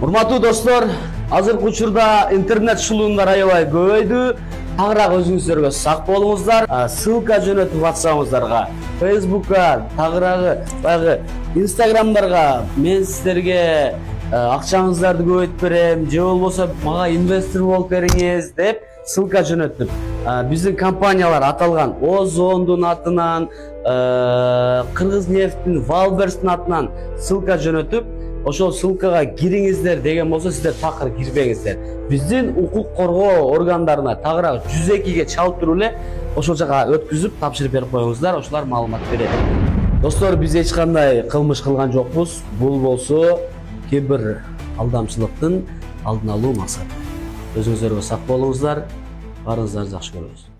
Урматтуу достор, азыркы учурда интернет шылуундар аябай көбөйдү. Тагыраак өзүңүздөргө сак болуңуздар. Ссылка жөнөтүп WhatsApp'ыңыздарга, Facebook'ка, тагыраагы баягы Instagram'дарга мен сиздерге акчаңыздарды көбөйтүп берем, же болбосо мага инвестор болуп бериңиз деп ссылка жөнөтүп, биздин компаниялар аталган Озондун атынан, Кыргыз нефттин, Валберстин атынан ссылка жөнөтүп, ошол ссылкага кириңиздер деген болсо сиздер такыр кирбеңиздер. Биздин укук коргоо органдарына тагыраак 102ге чалып туруп эле ошол жака өткүзүп тапшырып берип коюңуздар, ошолар маалымат берет. Достор, биз эч кандай кылмыш кылган жокпуз. Бул болсо кээ бир алдамчылыктын алдын алуу максаты. Өзүңүздөргө сак болуңуздар. Барыңыздарды жакшы көрөбүз.